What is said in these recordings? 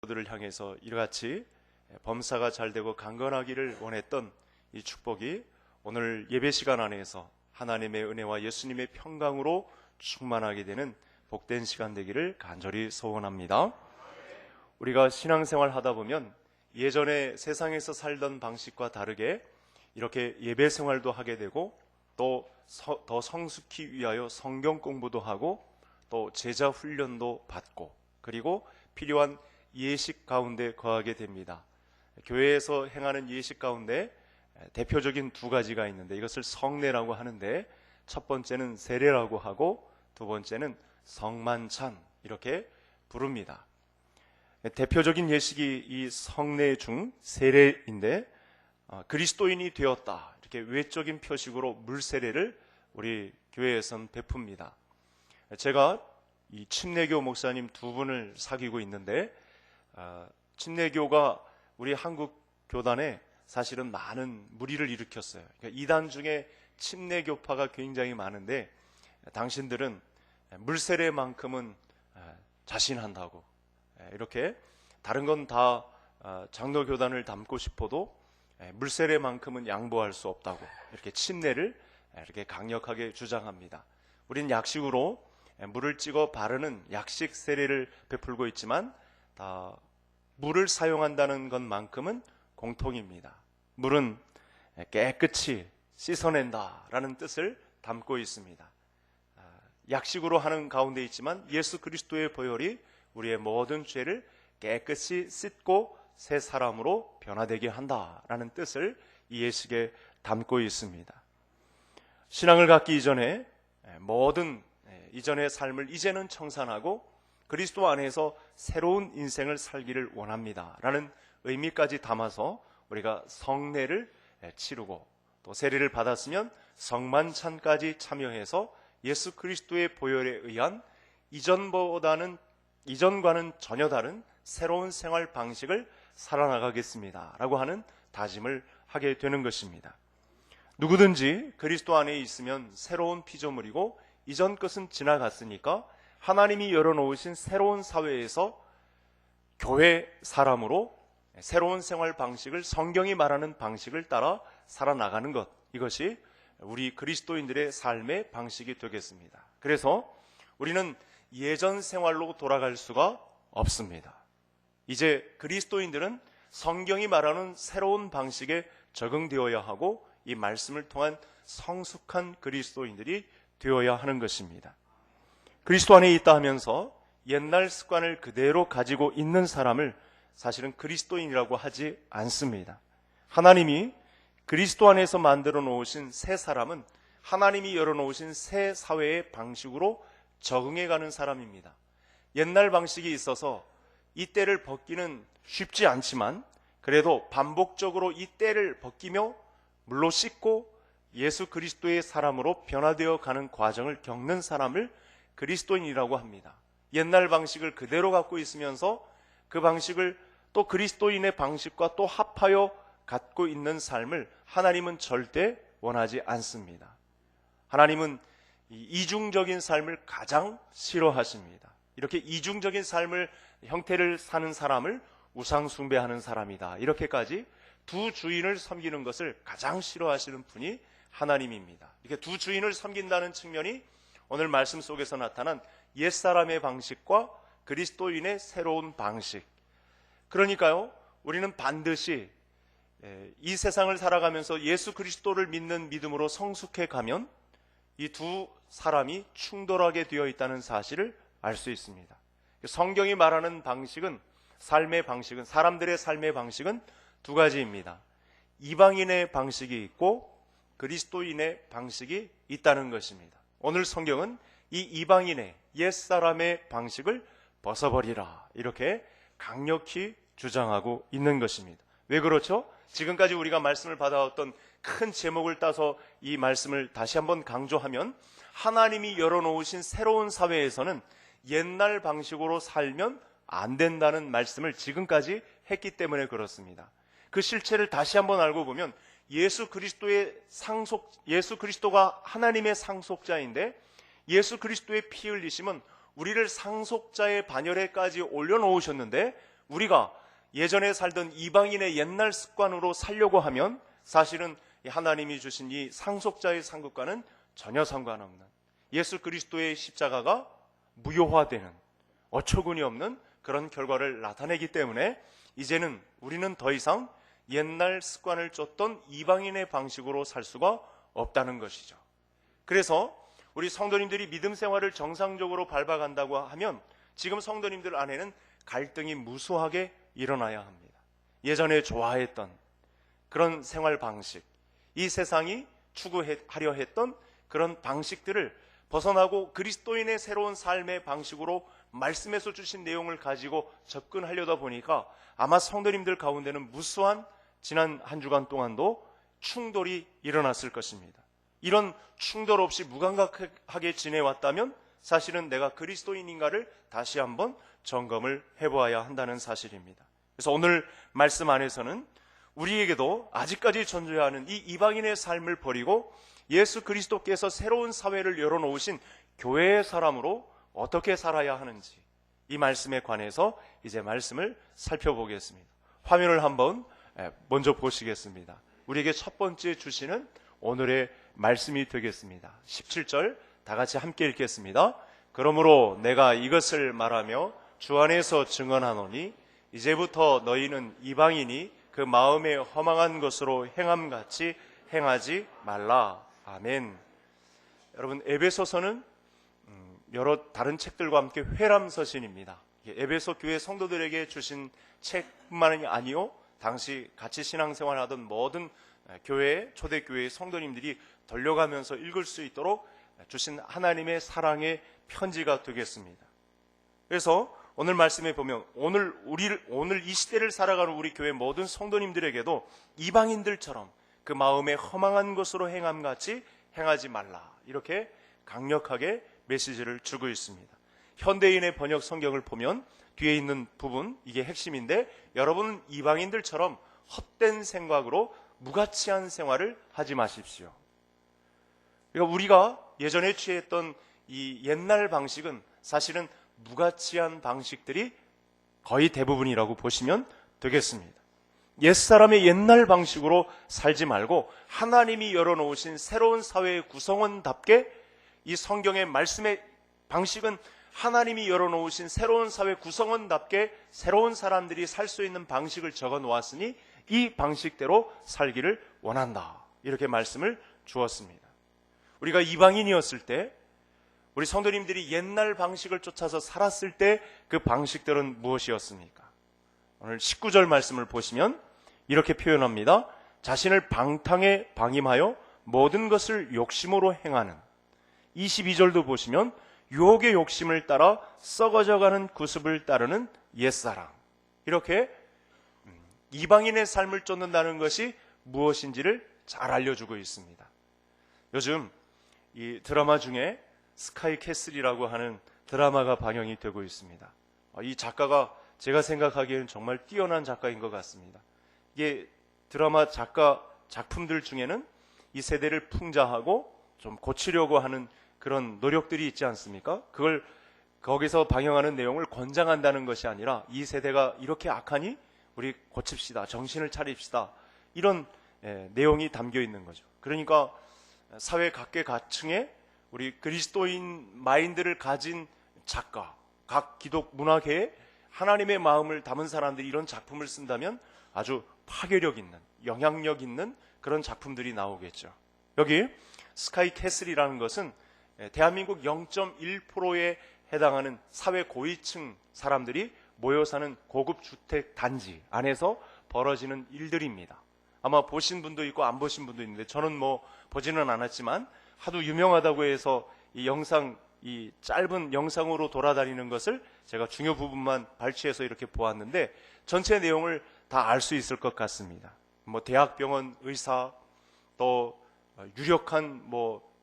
들을 향해서 이같이 범사가 잘 되고 강건하기를 원했던 이 축복이 오늘 예배 시간 안에서 하나님의 은혜와 예수님의 평강으로 충만하게 되는 복된 시간 되기를 간절히 소원합니다. 우리가 신앙생활 하다 보면 예전에 세상에서 살던 방식과 다르게 이렇게 예배 생활도 하게 되고 또 더 성숙히 위하여 성경 공부도 하고 또 제자 훈련도 받고 그리고 필요한 예식 가운데 거하게 됩니다. 교회에서 행하는 예식 가운데 대표적인 두 가지가 있는데 이것을 성례라고 하는데 첫 번째는 세례라고 하고 두 번째는 성만찬 이렇게 부릅니다. 대표적인 예식이 이 성례 중 세례인데 그리스도인이 되었다 이렇게 외적인 표식으로 물세례를 우리 교회에선 베풉니다. 제가 이 침례교 목사님 두 분을 사귀고 있는데 침례교가 우리 한국 교단에 사실은 많은 무리를 일으켰어요. 그러니까 이단 중에 침례교파가 굉장히 많은데 당신들은 물세례만큼은 자신한다고 이렇게 다른 건 다 장로교단을 담고 싶어도 물세례만큼은 양보할 수 없다고 이렇게 침례를 이렇게 강력하게 주장합니다. 우리는 약식으로 물을 찍어 바르는 약식 세례를 베풀고 있지만 물을 사용한다는 것만큼은 공통입니다. 물은 깨끗이 씻어낸다라는 뜻을 담고 있습니다. 약식으로 하는 가운데 있지만 예수 그리스도의 보혈이 우리의 모든 죄를 깨끗이 씻고 새 사람으로 변화되게 한다라는 뜻을 이 예식에 담고 있습니다. 신앙을 갖기 이전에 모든 이전의 삶을 이제는 청산하고 그리스도 안에서 새로운 인생을 살기를 원합니다 라는 의미까지 담아서 우리가 성례를 치르고 또 세례를 받았으면 성만찬까지 참여해서 예수 그리스도의 보혈에 의한 이전과는 전혀 다른 새로운 생활 방식을 살아나가겠습니다 라고 하는 다짐을 하게 되는 것입니다. 누구든지 그리스도 안에 있으면 새로운 피조물이고 이전 것은 지나갔으니까 하나님이 열어놓으신 새로운 사회에서 교회 사람으로 새로운 생활 방식을 성경이 말하는 방식을 따라 살아나가는 것, 이것이 우리 그리스도인들의 삶의 방식이 되겠습니다. 그래서 우리는 예전 생활로 돌아갈 수가 없습니다. 이제 그리스도인들은 성경이 말하는 새로운 방식에 적응되어야 하고 이 말씀을 통한 성숙한 그리스도인들이 되어야 하는 것입니다. 그리스도 안에 있다 하면서 옛날 습관을 그대로 가지고 있는 사람을 사실은 그리스도인이라고 하지 않습니다. 하나님이 그리스도 안에서 만들어 놓으신 새 사람은 하나님이 열어놓으신 새 사회의 방식으로 적응해가는 사람입니다. 옛날 방식이 있어서 이 때를 벗기는 쉽지 않지만 그래도 반복적으로 이 때를 벗기며 물로 씻고 예수 그리스도의 사람으로 변화되어 가는 과정을 겪는 사람을 그리스도인이라고 합니다. 옛날 방식을 그대로 갖고 있으면서 그 방식을 또 그리스도인의 방식과 또 합하여 갖고 있는 삶을 하나님은 절대 원하지 않습니다. 하나님은 이중적인 삶을 가장 싫어하십니다. 이렇게 이중적인 삶을 형태를 사는 사람을 우상 숭배하는 사람이다. 이렇게까지 두 주인을 섬기는 것을 가장 싫어하시는 분이 하나님입니다. 이렇게 두 주인을 섬긴다는 측면이 오늘 말씀 속에서 나타난 옛사람의 방식과 그리스도인의 새로운 방식. 그러니까요, 우리는 반드시 이 세상을 살아가면서 예수 그리스도를 믿는 믿음으로 성숙해 가면 이 두 사람이 충돌하게 되어 있다는 사실을 알 수 있습니다. 성경이 말하는 방식은 사람들의 삶의 방식은 두 가지입니다. 이방인의 방식이 있고 그리스도인의 방식이 있다는 것입니다. 오늘 성경은 이 이방인의 옛사람의 방식을 벗어버리라 이렇게 강력히 주장하고 있는 것입니다. 왜 그렇죠? 지금까지 우리가 말씀을 받아왔던 큰 제목을 따서 이 말씀을 다시 한번 강조하면 하나님이 열어놓으신 새로운 사회에서는 옛날 방식으로 살면 안 된다는 말씀을 지금까지 했기 때문에 그렇습니다. 그 실체를 다시 한번 알고 보면 예수 그리스도가 하나님의 상속자인데 예수 그리스도의 피 흘리심은 우리를 상속자의 반열에까지 올려놓으셨는데 우리가 예전에 살던 이방인의 옛날 습관으로 살려고 하면 사실은 하나님이 주신 이 상속자의 상급과는 전혀 상관없는 예수 그리스도의 십자가가 무효화되는 어처구니 없는 그런 결과를 나타내기 때문에 이제는 우리는 더 이상 옛날 습관을 쫓던 이방인의 방식으로 살 수가 없다는 것이죠. 그래서 우리 성도님들이 믿음 생활을 정상적으로 밟아간다고 하면 지금 성도님들 안에는 갈등이 무수하게 일어나야 합니다. 예전에 좋아했던 그런 생활 방식, 이 세상이 추구하려 했던 그런 방식들을 벗어나고 그리스도인의 새로운 삶의 방식으로 말씀에서 주신 내용을 가지고 접근하려다 보니까 아마 성도님들 가운데는 무수한 지난 한 주간 동안도 충돌이 일어났을 것입니다. 이런 충돌 없이 무감각하게 지내왔다면 사실은 내가 그리스도인인가를 다시 한번 점검을 해보아야 한다는 사실입니다. 그래서 오늘 말씀 안에서는 우리에게도 아직까지 존재하는 이 이방인의 삶을 버리고 예수 그리스도께서 새로운 사회를 열어놓으신 교회의 사람으로 어떻게 살아야 하는지 이 말씀에 관해서 이제 말씀을 살펴보겠습니다. 화면을 한번 먼저 보시겠습니다. 우리에게 첫 번째 주시는 오늘의 말씀이 되겠습니다. 17절 다 같이 함께 읽겠습니다. 그러므로 내가 이것을 말하며 주 안에서 증언하노니 이제부터 너희는 이방인이 그 마음에 허망한 것으로 행함같이 행하지 말라. 아멘. 여러분, 에베소서는 여러 다른 책들과 함께 회람서신입니다. 에베소 교회 성도들에게 주신 책뿐만이 아니요, 당시 같이 신앙생활하던 모든 교회, 초대교회의 성도님들이 돌려가면서 읽을 수 있도록 주신 하나님의 사랑의 편지가 되겠습니다. 그래서 오늘 말씀에 보면 오늘 이 시대를 살아가는 우리 교회 모든 성도님들에게도 이방인들처럼 그 마음에 허망한 것으로 행함같이 행하지 말라, 이렇게 강력하게 메시지를 주고 있습니다. 현대인의 번역 성경을 보면 뒤에 있는 부분, 이게 핵심인데, 여러분은 이방인들처럼 헛된 생각으로 무가치한 생활을 하지 마십시오. 그러니까 우리가 예전에 취했던 이 옛날 방식은 사실은 무가치한 방식들이 거의 대부분이라고 보시면 되겠습니다. 옛사람의 옛날 방식으로 살지 말고 하나님이 열어놓으신 새로운 사회의 구성원답게 이 성경의 말씀의 방식은 하나님이 열어놓으신 새로운 사회 구성원답게 새로운 사람들이 살 수 있는 방식을 적어 놓았으니 이 방식대로 살기를 원한다, 이렇게 말씀을 주었습니다. 우리가 이방인이었을 때, 우리 성도님들이 옛날 방식을 쫓아서 살았을 때 그 방식들은 무엇이었습니까? 오늘 19절 말씀을 보시면 이렇게 표현합니다. 자신을 방탕에 방임하여 모든 것을 욕심으로 행하는. 22절도 보시면 유혹의 욕심을 따라 썩어져가는 구습을 따르는 옛사람. 이렇게 이방인의 삶을 쫓는다는 것이 무엇인지를 잘 알려주고 있습니다. 요즘 이 드라마 중에 스카이 캐슬이라고 하는 드라마가 방영이 되고 있습니다. 이 작가가 제가 생각하기에는 정말 뛰어난 작가인 것 같습니다. 이게 드라마 작품들 중에는 이 세대를 풍자하고 좀 고치려고 하는 그런 노력들이 있지 않습니까? 그걸 거기서 방영하는 내용을 권장한다는 것이 아니라 이 세대가 이렇게 악하니 우리 고칩시다, 정신을 차립시다, 이런 내용이 담겨 있는 거죠. 그러니까 사회 각계각층에 우리 그리스도인 마인드를 가진 작가, 각 기독 문화계에 하나님의 마음을 담은 사람들이 이런 작품을 쓴다면 아주 파괴력 있는, 영향력 있는 그런 작품들이 나오겠죠. 여기 스카이 캐슬이라는 것은 대한민국 0.1%에 해당하는 사회 고위층 사람들이 모여 사는 고급 주택 단지 안에서 벌어지는 일들입니다. 아마 보신 분도 있고 안 보신 분도 있는데, 저는 보지는 않았지만 하도 유명하다고 해서 이 짧은 영상으로 돌아다니는 것을 제가 중요 부분만 발췌해서 이렇게 보았는데 전체 내용을 다 알 수 있을 것 같습니다. 대학병원 의사, 또 유력한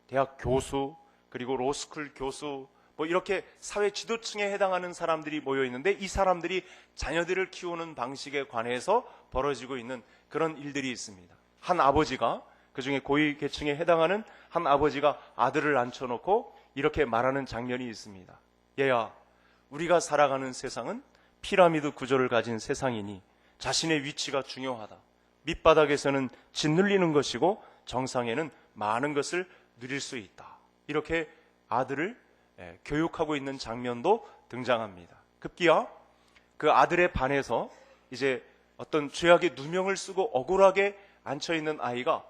대학 교수, 그리고 로스쿨 교수, 이렇게 사회 지도층에 해당하는 사람들이 모여 있는데, 이 사람들이 자녀들을 키우는 방식에 관해서 벌어지고 있는 그런 일들이 있습니다. 한 아버지가, 그중에 고위 계층에 해당하는 한 아버지가 아들을 앉혀놓고 이렇게 말하는 장면이 있습니다. 얘야, 우리가 살아가는 세상은 피라미드 구조를 가진 세상이니 자신의 위치가 중요하다. 밑바닥에서는 짓눌리는 것이고 정상에는 많은 것을 누릴 수 있다. 이렇게 아들을 교육하고 있는 장면도 등장합니다. 급기야 그 아들에 반해서 이제 어떤 죄악의 누명을 쓰고 억울하게 앉혀있는 아이가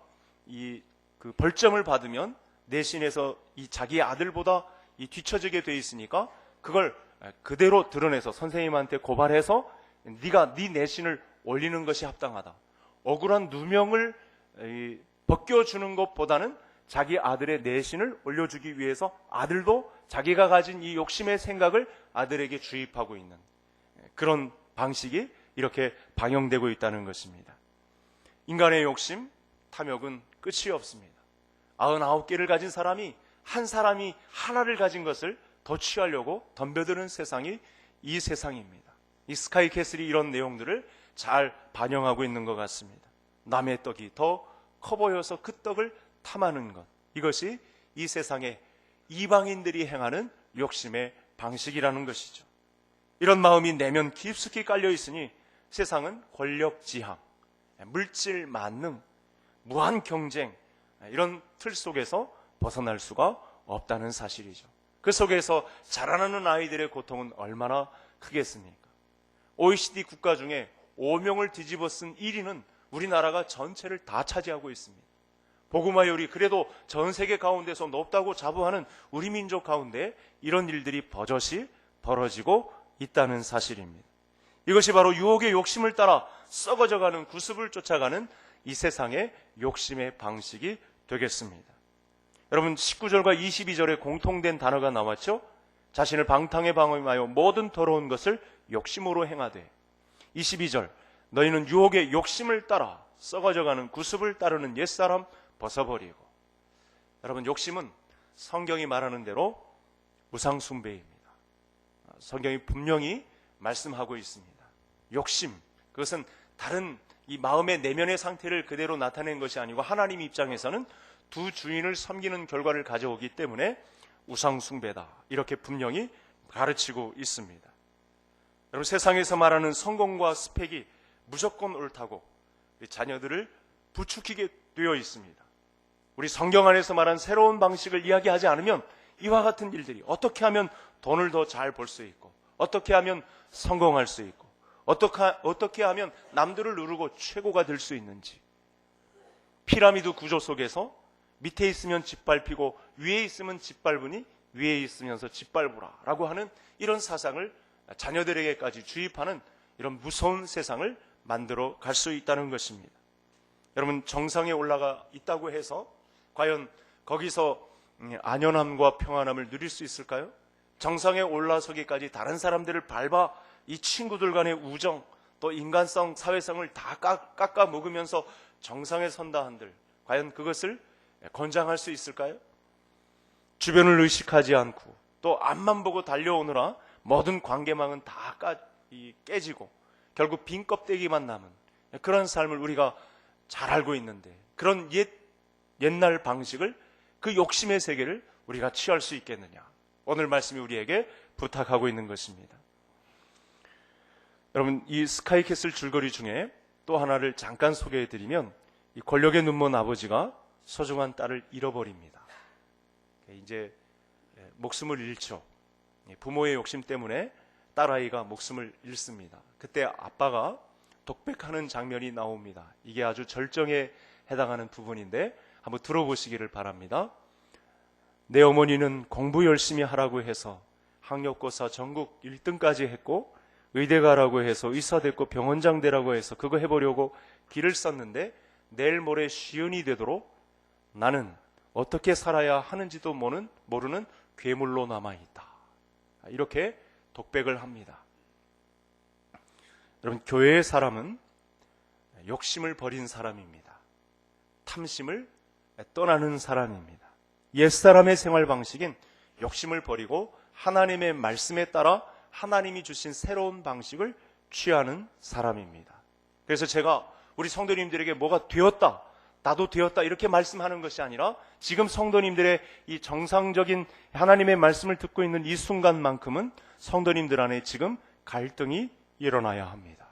그 벌점을 받으면 내신에서 이 자기의 아들보다 뒤처지게 돼 있으니까 그걸 그대로 드러내서 선생님한테 고발해서 네가 네 내신을 올리는 것이 합당하다. 억울한 누명을 벗겨주는 것보다는 자기 아들의 내신을 올려주기 위해서 아들도 자기가 가진 이 욕심의 생각을 아들에게 주입하고 있는 그런 방식이 이렇게 방영되고 있다는 것입니다. 인간의 욕심, 탐욕은 끝이 없습니다. 99개를 가진 사람이 한 사람이 하나를 가진 것을 더 취하려고 덤벼드는 세상이 이 세상입니다. 이 스카이캐슬이 이런 내용들을 잘 반영하고 있는 것 같습니다. 남의 떡이 더 커 보여서 그 떡을 탐하는 것, 이것이 이 세상의 이방인들이 행하는 욕심의 방식이라는 것이죠. 이런 마음이 내면 깊숙이 깔려 있으니 세상은 권력지향, 물질 만능, 무한 경쟁, 이런 틀 속에서 벗어날 수가 없다는 사실이죠. 그 속에서 자라나는 아이들의 고통은 얼마나 크겠습니까? OECD 국가 중에 5명을 뒤집어 쓴 1위는 우리나라가 전체를 다 차지하고 있습니다. 복음화율이 그래도 전 세계 가운데서 높다고 자부하는 우리 민족 가운데 이런 일들이 버젓이 벌어지고 있다는 사실입니다. 이것이 바로 유혹의 욕심을 따라 썩어져가는 구습을 쫓아가는 이 세상의 욕심의 방식이 되겠습니다. 여러분 19절과 22절에 공통된 단어가 나왔죠? 자신을 방탕에 방임하여 모든 더러운 것을 욕심으로 행하되 22절 너희는 유혹의 욕심을 따라 썩어져가는 구습을 따르는 옛사람 벗어버리고. 여러분 욕심은 성경이 말하는 대로 우상숭배입니다. 성경이 분명히 말씀하고 있습니다. 욕심, 그것은 다른 이 마음의 내면의 상태를 그대로 나타낸 것이 아니고 하나님 입장에서는 두 주인을 섬기는 결과를 가져오기 때문에 우상숭배다, 이렇게 분명히 가르치고 있습니다. 여러분 세상에서 말하는 성공과 스펙이 무조건 옳다고 자녀들을 부추기게 되어 있습니다. 우리 성경 안에서 말한 새로운 방식을 이야기하지 않으면 이와 같은 일들이, 어떻게 하면 돈을 더 잘 벌 수 있고, 어떻게 하면 성공할 수 있고, 어떻게 하면 남들을 누르고 최고가 될 수 있는지, 피라미드 구조 속에서 밑에 있으면 짓밟히고 위에 있으면 짓밟으니 위에 있으면서 짓밟으라 라고 하는 이런 사상을 자녀들에게까지 주입하는 이런 무서운 세상을 만들어 갈 수 있다는 것입니다. 여러분 정상에 올라가 있다고 해서 과연 거기서 안연함과 평안함을 누릴 수 있을까요? 정상에 올라서기까지 다른 사람들을 밟아 이 친구들 간의 우정, 또 인간성, 사회성을 다 깎아 먹으면서 정상에 선다 한들 과연 그것을 권장할 수 있을까요? 주변을 의식하지 않고 또 앞만 보고 달려오느라 모든 관계망은 다 깨지고 결국 빈 껍데기만 남은 그런 삶을 우리가 잘 알고 있는데, 그런 옛날 방식을, 그 욕심의 세계를 우리가 취할 수 있겠느냐, 오늘 말씀이 우리에게 부탁하고 있는 것입니다. 여러분 이 스카이캐슬 줄거리 중에 또 하나를 잠깐 소개해드리면, 이 권력의 눈먼 아버지가 소중한 딸을 잃어버립니다. 이제 목숨을 잃죠. 부모의 욕심 때문에 딸아이가 목숨을 잃습니다. 그때 아빠가 독백하는 장면이 나옵니다. 이게 아주 절정에 해당하는 부분인데 한번 들어보시기를 바랍니다. 내 어머니는 공부 열심히 하라고 해서 학력고사 전국 1등까지 했고, 의대 가라고 해서 의사 됐고 병원장 되라고 해서 그거 해보려고 길을 썼는데 내일 모레 시은이 되도록 나는 어떻게 살아야 하는지도 모르는 괴물로 남아있다. 이렇게 독백을 합니다. 여러분 교회의 사람은 욕심을 버린 사람입니다. 탐심을 떠나는 사람입니다. 옛사람의 생활 방식인 욕심을 버리고 하나님의 말씀에 따라 하나님이 주신 새로운 방식을 취하는 사람입니다. 그래서 제가 우리 성도님들에게 뭐가 되었다, 나도 되었다 이렇게 말씀하는 것이 아니라 지금 성도님들의 이 정상적인 하나님의 말씀을 듣고 있는 이 순간만큼은 성도님들 안에 지금 갈등이 일어나야 합니다.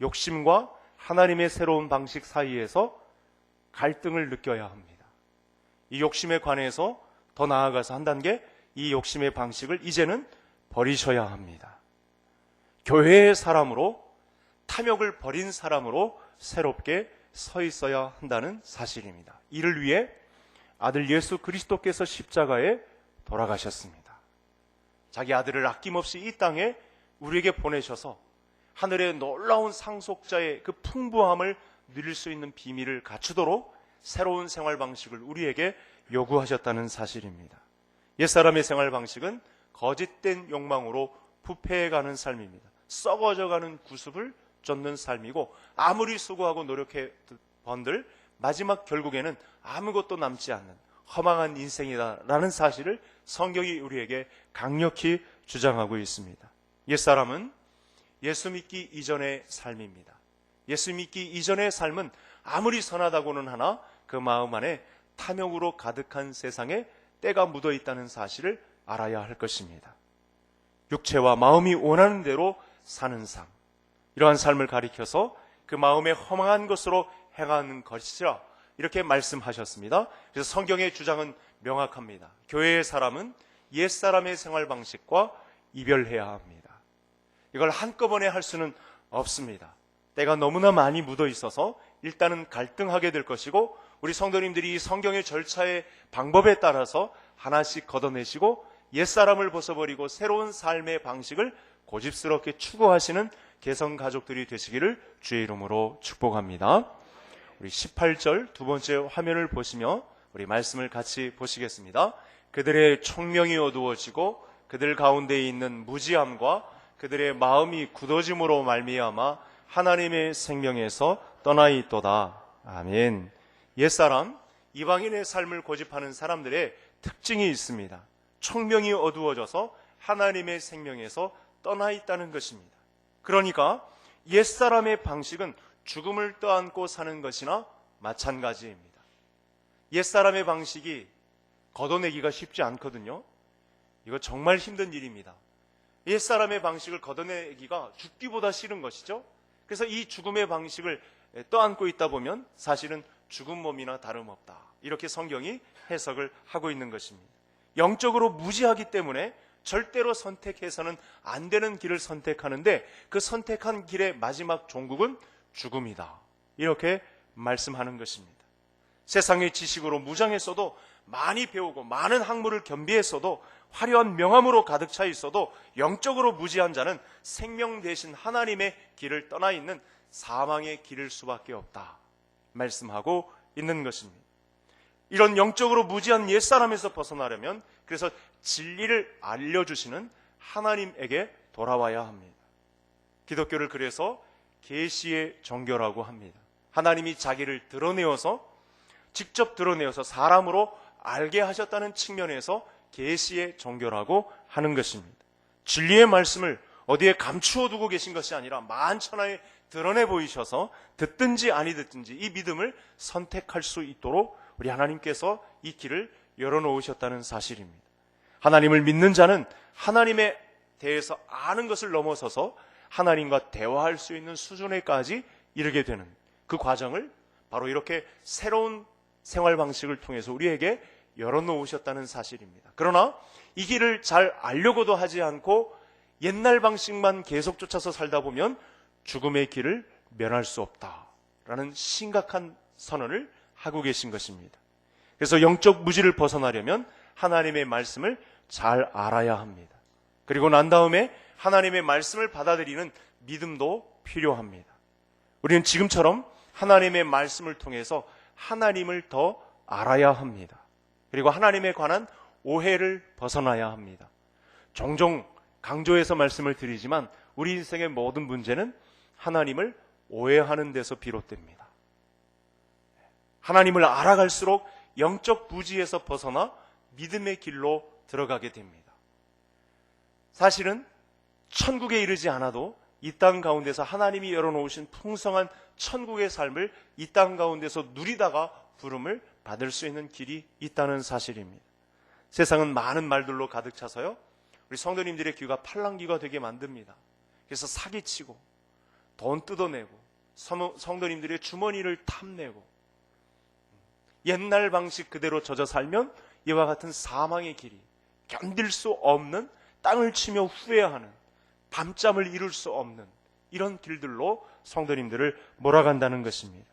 욕심과 하나님의 새로운 방식 사이에서 갈등을 느껴야 합니다. 이 욕심에 관해서 더 나아가서 한 단계 이 욕심의 방식을 이제는 버리셔야 합니다. 교회의 사람으로, 탐욕을 버린 사람으로 새롭게 서 있어야 한다는 사실입니다. 이를 위해 아들 예수 그리스도께서 십자가에 돌아가셨습니다. 자기 아들을 아낌없이 이 땅에 우리에게 보내셔서 하늘의 놀라운 상속자의 그 풍부함을 누릴 수 있는 비밀을 갖추도록 새로운 생활 방식을 우리에게 요구하셨다는 사실입니다. 옛사람의 생활 방식은 거짓된 욕망으로 부패해가는 삶입니다. 썩어져가는 구습을 쫓는 삶이고 아무리 수고하고 노력해 번들 마지막 결국에는 아무것도 남지 않는 허망한 인생이다라는 사실을 성경이 우리에게 강력히 주장하고 있습니다. 옛사람은 예수 믿기 이전의 삶입니다. 예수 믿기 이전의 삶은 아무리 선하다고는 하나 그 마음 안에 탐욕으로 가득한 세상에 때가 묻어 있다는 사실을 알아야 할 것입니다. 육체와 마음이 원하는 대로 사는 삶, 이러한 삶을 가리켜서 그 마음의 허망한 것으로 행하는 것이라 이렇게 말씀하셨습니다. 그래서 성경의 주장은 명확합니다. 교회의 사람은 옛사람의 생활 방식과 이별해야 합니다. 이걸 한꺼번에 할 수는 없습니다. 때가 너무나 많이 묻어 있어서 일단은 갈등하게 될 것이고 우리 성도님들이 이 성경의 절차의 방법에 따라서 하나씩 걷어내시고 옛사람을 벗어버리고 새로운 삶의 방식을 고집스럽게 추구하시는 개성 가족들이 되시기를 주의 이름으로 축복합니다. 우리 18절 두 번째 화면을 보시며 우리 말씀을 같이 보시겠습니다. 그들의 총명이 어두워지고 그들 가운데 있는 무지함과 그들의 마음이 굳어짐으로 말미암아 하나님의 생명에서 떠나 있도다. 아멘. 옛사람, 이방인의 삶을 고집하는 사람들의 특징이 있습니다. 총명이 어두워져서 하나님의 생명에서 떠나 있다는 것입니다. 그러니까 옛사람의 방식은 죽음을 떠안고 사는 것이나 마찬가지입니다. 옛사람의 방식이 걷어내기가 쉽지 않거든요. 이거 정말 힘든 일입니다. 옛사람의 방식을 걷어내기가 죽기보다 싫은 것이죠. 그래서 이 죽음의 방식을 떠안고 있다 보면 사실은 죽은 몸이나 다름없다. 이렇게 성경이 해석을 하고 있는 것입니다. 영적으로 무지하기 때문에 절대로 선택해서는 안 되는 길을 선택하는데 그 선택한 길의 마지막 종국은 죽음이다. 이렇게 말씀하는 것입니다. 세상의 지식으로 무장했어도 많이 배우고 많은 학문을 겸비했어도 화려한 명함으로 가득 차 있어도 영적으로 무지한 자는 생명 대신 하나님의 길을 떠나 있는 사망의 길일 수밖에 없다. 말씀하고 있는 것입니다. 이런 영적으로 무지한 옛사람에서 벗어나려면 그래서 진리를 알려주시는 하나님에게 돌아와야 합니다. 기독교를 그래서 계시의 종교라고 합니다. 하나님이 자기를 직접 드러내어서 사람으로 알게 하셨다는 측면에서 계시의 종교라고 하는 것입니다. 진리의 말씀을 어디에 감추어 두고 계신 것이 아니라 만천하에 드러내 보이셔서 듣든지 아니 듣든지 이 믿음을 선택할 수 있도록 우리 하나님께서 이 길을 열어놓으셨다는 사실입니다. 하나님을 믿는 자는 하나님에 대해서 아는 것을 넘어서서 하나님과 대화할 수 있는 수준에까지 이르게 되는 그 과정을 바로 이렇게 새로운 생활 방식을 통해서 우리에게 열어놓으셨다는 사실입니다. 그러나 이 길을 잘 알려고도 하지 않고 옛날 방식만 계속 쫓아서 살다 보면 죽음의 길을 면할 수 없다라는 심각한 선언을 하고 계신 것입니다. 그래서 영적 무지를 벗어나려면 하나님의 말씀을 잘 알아야 합니다. 그리고 난 다음에 하나님의 말씀을 받아들이는 믿음도 필요합니다. 우리는 지금처럼 하나님의 말씀을 통해서 하나님을 더 알아야 합니다. 그리고 하나님에 관한 오해를 벗어나야 합니다. 종종 강조해서 말씀을 드리지만 우리 인생의 모든 문제는 하나님을 오해하는 데서 비롯됩니다. 하나님을 알아갈수록 영적 부지에서 벗어나 믿음의 길로 들어가게 됩니다. 사실은 천국에 이르지 않아도 이 땅 가운데서 하나님이 열어놓으신 풍성한 천국의 삶을 이 땅 가운데서 누리다가 부름을 받을 수 있는 길이 있다는 사실입니다. 세상은 많은 말들로 가득 차서요, 우리 성도님들의 귀가 팔랑귀가 되게 만듭니다. 그래서 사기치고 돈 뜯어내고 성도님들의 주머니를 탐내고 옛날 방식 그대로 젖어 살면 이와 같은 사망의 길이, 견딜 수 없는, 땅을 치며 후회하는, 밤잠을 이룰 수 없는 이런 길들로 성도님들을 몰아간다는 것입니다.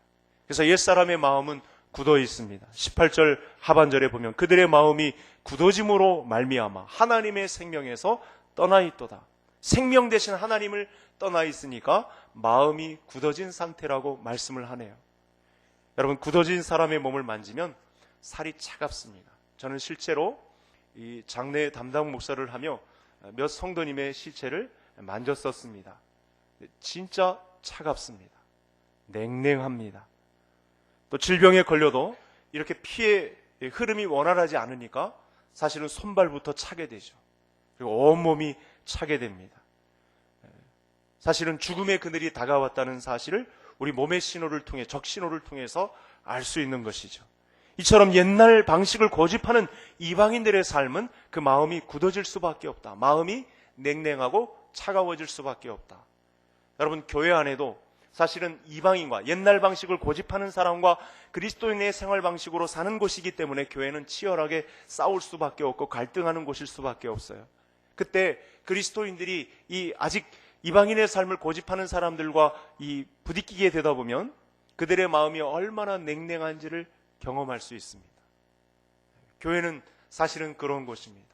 그래서 옛사람의 마음은 굳어 있습니다. 18절 하반절에 보면 그들의 마음이 굳어짐으로 말미암아 하나님의 생명에서 떠나 있도다. 생명 대신 하나님을 떠나 있으니까 마음이 굳어진 상태라고 말씀을 하네요. 여러분, 굳어진 사람의 몸을 만지면 살이 차갑습니다. 저는 실제로 이 장례 담당 목사를 하며 몇 성도님의 시체를 만졌었습니다. 진짜 차갑습니다. 냉랭합니다. 또 질병에 걸려도 이렇게 피의 흐름이 원활하지 않으니까 사실은 손발부터 차게 되죠. 그리고 온몸이 차게 됩니다. 사실은 죽음의 그늘이 다가왔다는 사실을 우리 몸의 신호를 통해, 적신호를 통해서 알 수 있는 것이죠. 이처럼 옛날 방식을 고집하는 이방인들의 삶은 그 마음이 굳어질 수밖에 없다. 마음이 냉랭하고 차가워질 수밖에 없다. 여러분, 교회 안에도 사실은 이방인과 옛날 방식을 고집하는 사람과 그리스도인의 생활 방식으로 사는 곳이기 때문에 교회는 치열하게 싸울 수밖에 없고 갈등하는 곳일 수밖에 없어요. 그때 그리스도인들이 아직 이방인의 삶을 고집하는 사람들과 부딪히게 되다 보면 그들의 마음이 얼마나 냉랭한지를 경험할 수 있습니다. 교회는 사실은 그런 곳입니다.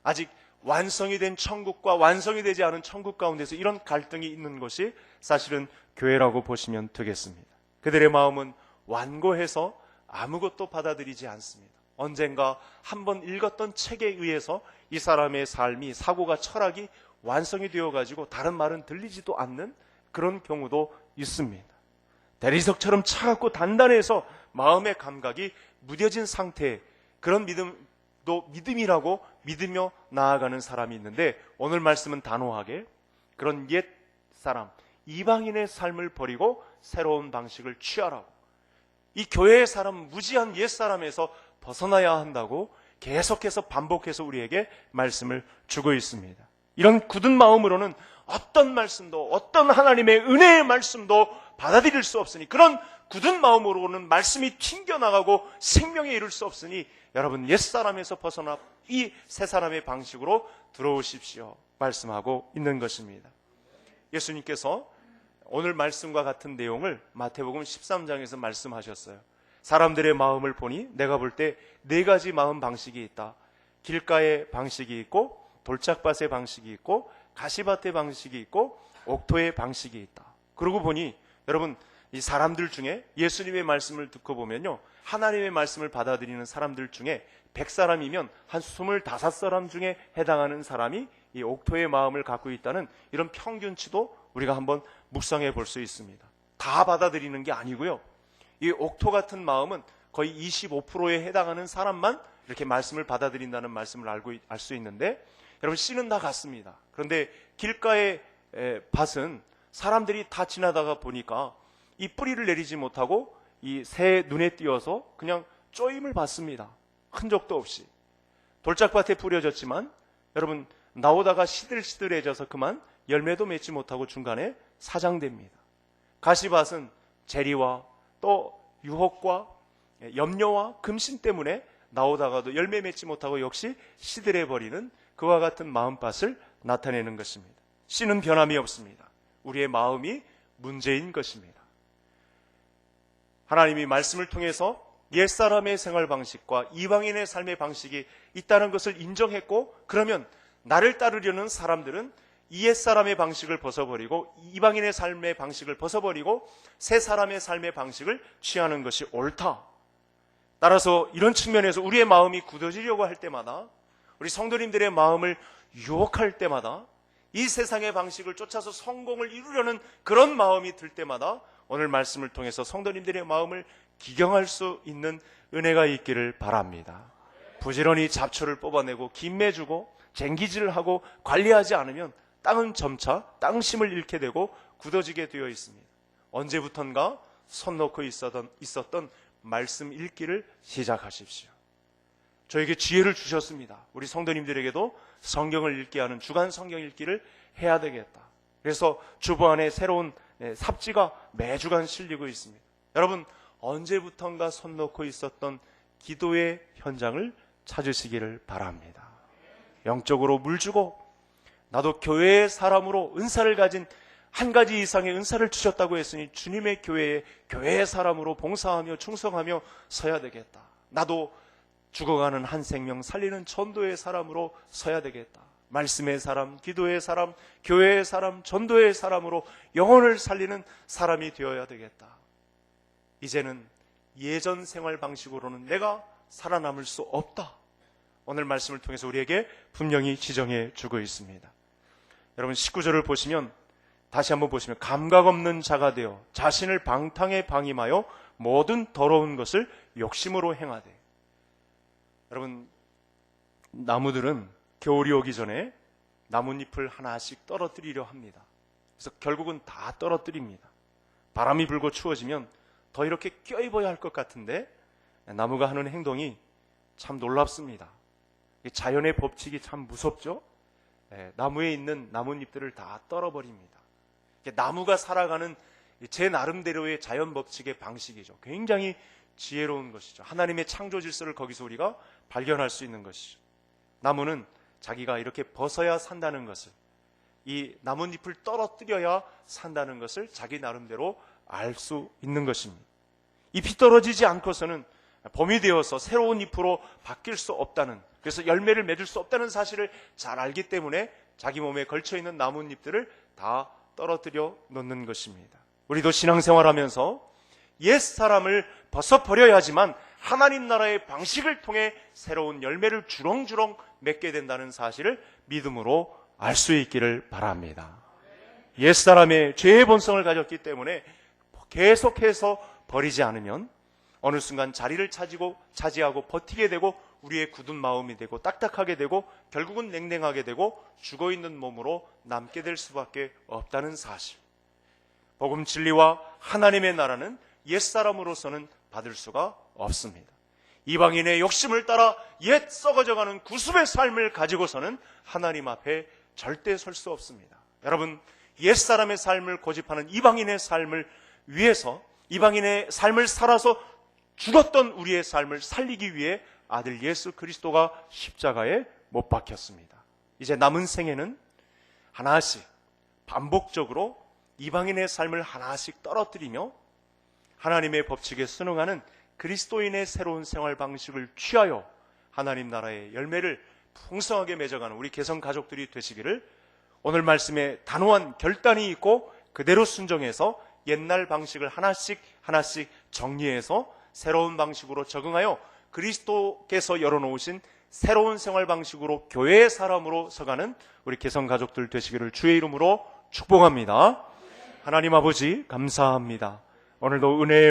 아직 완성이 된 천국과 완성이 되지 않은 천국 가운데서 이런 갈등이 있는 것이 사실은 교회라고 보시면 되겠습니다. 그들의 마음은 완고해서 아무것도 받아들이지 않습니다. 언젠가 한번 읽었던 책에 의해서 이 사람의 삶이, 사고가, 철학이 완성이 되어가지고 다른 말은 들리지도 않는 그런 경우도 있습니다. 대리석처럼 차갑고 단단해서 마음의 감각이 무뎌진 상태의 그런 믿음도 믿음이라고 믿으며 나아가는 사람이 있는데, 오늘 말씀은 단호하게 그런 옛 사람, 이방인의 삶을 버리고 새로운 방식을 취하라고, 이 교회의 사람은 무지한 옛 사람에서 벗어나야 한다고 계속해서 반복해서 우리에게 말씀을 주고 있습니다. 이런 굳은 마음으로는 어떤 말씀도, 어떤 하나님의 은혜의 말씀도 받아들일 수 없으니, 그런 굳은 마음으로는 말씀이 튕겨나가고 생명에 이룰 수 없으니 여러분, 옛사람에서 벗어나 이 새 사람의 방식으로 들어오십시오 말씀하고 있는 것입니다. 예수님께서 오늘 말씀과 같은 내용을 마태복음 13장에서 말씀하셨어요. 사람들의 마음을 보니 내가 볼 때 네 가지 마음 방식이 있다. 길가의 방식이 있고, 돌짝밭의 방식이 있고, 가시밭의 방식이 있고, 옥토의 방식이 있다. 그러고 보니 여러분, 이 사람들 중에 예수님의 말씀을 듣고 보면요, 하나님의 말씀을 받아들이는 사람들 중에 100사람이면 한 25사람 중에 해당하는 사람이 이 옥토의 마음을 갖고 있다는 이런 평균치도 우리가 한번 묵상해 볼 수 있습니다. 다 받아들이는 게 아니고요, 이 옥토 같은 마음은 거의 25%에 해당하는 사람만 이렇게 말씀을 받아들인다는 말씀을 알 수 있는데, 여러분, 씨는 다 같습니다. 그런데 길가의 밭은 사람들이 다 지나다가 보니까 이 뿌리를 내리지 못하고 이 새 눈에 띄어서 그냥 쪼임을 받습니다. 흔적도 없이. 돌짝밭에 뿌려졌지만 여러분, 나오다가 시들시들해져서 그만 열매도 맺지 못하고 중간에 사장됩니다. 가시밭은 재리와 또 유혹과 염려와 금신 때문에 나오다가도 열매 맺지 못하고 역시 시들해버리는 그와 같은 마음밭을 나타내는 것입니다. 씨는 변함이 없습니다. 우리의 마음이 문제인 것입니다. 하나님이 말씀을 통해서 옛사람의 생활 방식과 이방인의 삶의 방식이 있다는 것을 인정했고, 그러면 나를 따르려는 사람들은 이 옛사람의 방식을 벗어버리고 이방인의 삶의 방식을 벗어버리고 새 사람의 삶의 방식을 취하는 것이 옳다. 따라서 이런 측면에서 우리의 마음이 굳어지려고 할 때마다, 우리 성도님들의 마음을 유혹할 때마다, 이 세상의 방식을 쫓아서 성공을 이루려는 그런 마음이 들 때마다 오늘 말씀을 통해서 성도님들의 마음을 기경할 수 있는 은혜가 있기를 바랍니다. 부지런히 잡초를 뽑아내고 김매주고 쟁기질을 하고 관리하지 않으면 땅은 점차 땅심을 잃게 되고 굳어지게 되어 있습니다. 언제부턴가 손 놓고 있었던 말씀 읽기를 시작하십시오. 저에게 지혜를 주셨습니다. 우리 성도님들에게도 성경을 읽게 하는 주간 성경 읽기를 해야 되겠다. 그래서 주보 안에 새로운 삽지가 매주간 실리고 있습니다. 여러분, 언제부턴가 손 놓고 있었던 기도의 현장을 찾으시기를 바랍니다. 영적으로 물주고 나도 교회의 사람으로 은사를 가진 한 가지 이상의 은사를 주셨다고 했으니 주님의 교회에 교회의 사람으로 봉사하며 충성하며 서야 되겠다. 나도 죽어가는 한 생명 살리는 전도의 사람으로 서야 되겠다. 말씀의 사람, 기도의 사람, 교회의 사람, 전도의 사람으로 영혼을 살리는 사람이 되어야 되겠다. 이제는 예전 생활 방식으로는 내가 살아남을 수 없다. 오늘 말씀을 통해서 우리에게 분명히 지정해 주고 있습니다. 여러분 19절을 보시면 다시 한번 보시면 감각 없는 자가 되어 자신을 방탕에 방임하여 모든 더러운 것을 욕심으로 행하되. 여러분 나무들은 겨울이 오기 전에 나뭇잎을 하나씩 떨어뜨리려 합니다. 그래서 결국은 다 떨어뜨립니다. 바람이 불고 추워지면 더 이렇게 껴입어야 할 것 같은데 나무가 하는 행동이 참 놀랍습니다. 자연의 법칙이 참 무섭죠. 나무에 있는 나뭇잎들을 다 떨어버립니다. 나무가 살아가는 제 나름대로의 자연 법칙의 방식이죠. 굉장히 지혜로운 것이죠. 하나님의 창조 질서를 거기서 우리가 발견할 수 있는 것이죠. 나무는 자기가 이렇게 벗어야 산다는 것을, 이 나뭇잎을 떨어뜨려야 산다는 것을 자기 나름대로 알 수 있는 것입니다. 잎이 떨어지지 않고서는 봄이 되어서 새로운 잎으로 바뀔 수 없다는, 그래서 열매를 맺을 수 없다는 사실을 잘 알기 때문에 자기 몸에 걸쳐있는 나뭇잎들을 다 떨어뜨려 놓는 것입니다. 우리도 신앙생활하면서 옛사람을 벗어버려야지만 하나님 나라의 방식을 통해 새로운 열매를 주렁주렁 맺게 된다는 사실을 믿음으로 알 수 있기를 바랍니다. 옛사람의 죄의 본성을 가졌기 때문에 계속해서 버리지 않으면 어느 순간 자리를 차지하고 버티게 되고 우리의 굳은 마음이 되고 딱딱하게 되고 결국은 냉랭하게 되고 죽어있는 몸으로 남게 될 수밖에 없다는 사실. 복음 진리와 하나님의 나라는 옛사람으로서는 받을 수가 없습니다. 이방인의 욕심을 따라 옛 썩어져가는 구습의 삶을 가지고서는 하나님 앞에 절대 설 수 없습니다. 여러분, 옛사람의 삶을 고집하는 이방인의 삶을 위해서, 이방인의 삶을 살아서 죽었던 우리의 삶을 살리기 위해 아들 예수 그리스도가 십자가에 못 박혔습니다. 이제 남은 생에는 하나씩 반복적으로 이방인의 삶을 하나씩 떨어뜨리며 하나님의 법칙에 순응하는 그리스도인의 새로운 생활 방식을 취하여 하나님 나라의 열매를 풍성하게 맺어가는 우리 개성 가족들이 되시기를, 오늘 말씀에 단호한 결단이 있고 그대로 순종해서 옛날 방식을 하나씩 정리해서 새로운 방식으로 적응하여 그리스도께서 열어놓으신 새로운 생활 방식으로 교회의 사람으로 서가는 우리 개성 가족들 되시기를 주의 이름으로 축복합니다. 하나님 아버지 감사합니다. 오늘도 은혜의